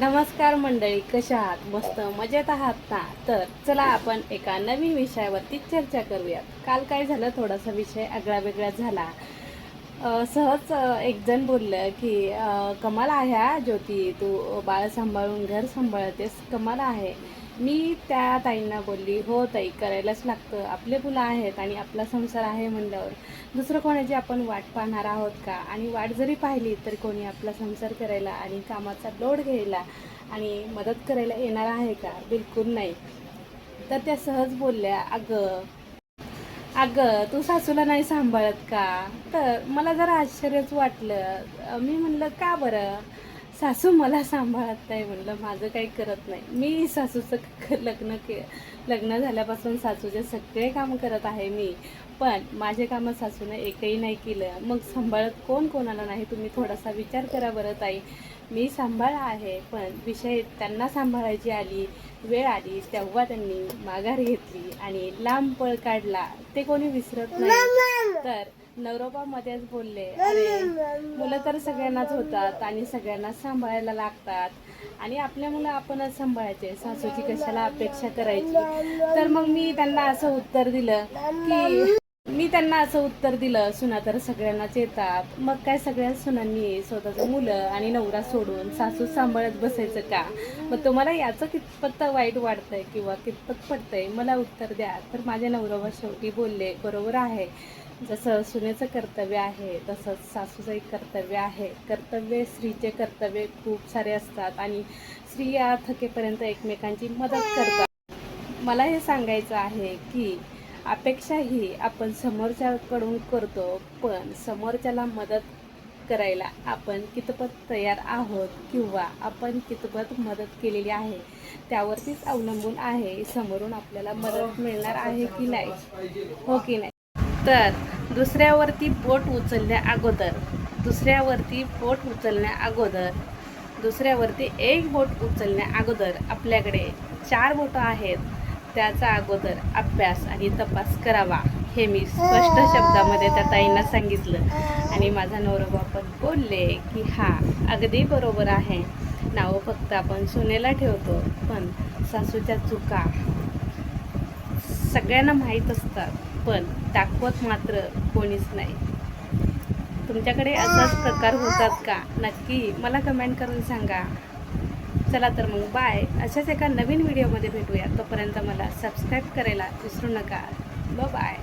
नमस्कार मंडळी, कशा आहात? मस्त मजेत आहात ना? तर चला आपण एका नवीन विषयावरती चर्चा करूयात. काल काय झालं, थोडासा विषय आगळा वेगळा झाला. सहज एक जण बोललं की कमाल आहे हा ज्योती, तू बाळ सांभाळून घर सांभाळतेस, कमाल आहे. मी त्या ताईंना बोलली, हो ताई, करायलाच लागतं, आपले मुलं आहेत आणि आपला संसार आहे म्हणल्यावर दुसरं कोणाची आपण वाट पाहणार आहोत का? आणि वाट जरी पाहिली तर कोणी आपला संसार करायला आणि कामाचा लोड घ्यायला आणि मदत करायला येणार आहे का? बिलकुल नाही. तर त्या सहज बोलल्या, अगं अगं तू सासूला नाही सांभाळत का? तर मला जरा आश्चर्यच वाटलं. मी म्हणलं, का बरं? सासू मला सांभाळत नाही म्हणलं, माझं काही करत नाही. मी सासूचं लग्न झाल्यापासून सासूचे सगळे कामं करत आहे मी. पण माझे कामं सासूनं एकही नाही केलं. मग सांभाळत कोण कोणाला नाही? तुम्ही थोडासा विचार करा बरं ताई. मी सांभाळ आहे, पण विषय त्यांना सांभाळायची वेळ आली तेव्हा त्यांनी माघार घेतली आणि लांब पळ काढला, ते कोणी विसरत नाही. तर नवरोबामध्येच बोलले, अरे मुलं तर सगळ्यांनाच होतात आणि सगळ्यांनाच सांभाळायला लागतात आणि आपल्या मुलं आपणच सांभाळायचे, सासूची कशाला अपेक्षा करायची. तर मग मी त्यांना असं उत्तर दिलं, सुना तर सगळ्यांनाच येतात, मग काय सगळ्या सुनांनी स्वतःचं मुलं आणि नवरा सोडून सासू सांभाळत बसायचं का? मग तुम्हाला याचं कितपत वाईट वाटतंय किंवा कितपत पडतंय, मला उत्तर द्या. तर माझ्या नवरोबा शेवटी बोलले, बरोबर आहे, जसं सुनेचं कर्तव्य आहे तसंच सासूचं एक कर्तव्य आहे. स्त्रीचे कर्तव्य खूप सारे असतात आणि स्त्रिया थकेपर्यंत एकमेकांची मदत करतात. मला हे सांगायचं आहे की अपेक्षा ही आपण समोरच्याकडून करतो, पण समोरच्याला मदत करायला आपण कितपत तयार आहोत किंवा आपण कितपत मदत केलेली आहे त्यावरतीच अवलंबून आहे समोरून आपल्याला मदत मिळणार आहे की नाही, हो की नाही. तर दुसऱ्यावरती बोट उचलण्या अगोदर दुसऱ्यावरती एक बोट उचलण्या अगोदर आपल्याकडे 4 बोटं आहेत, त्याचा अगोदर अभ्यास आणि तपास करावा, हे मी स्पष्ट शब्दामध्ये त्या ताईंना सांगितलं. आणि माझा नवरोबा पण बोलले की हा अगदी बरोबर आहे, नावं फक्त आपण सुनेला ठेवतो, पण सासूच्या चुका सगळ्यांना माहीत असतात, पण दाखवत मात्र कोणीच नाही. तुमच्याकडे असाच प्रकार होतात का? नक्की मला कमेंट करून सांगा. चला तर मग बाय. अशाच एका नवीन व्हिडिओमध्ये भेटूया. तोपर्यंत मला सबस्क्राईब करायला विसरू नका. बाय.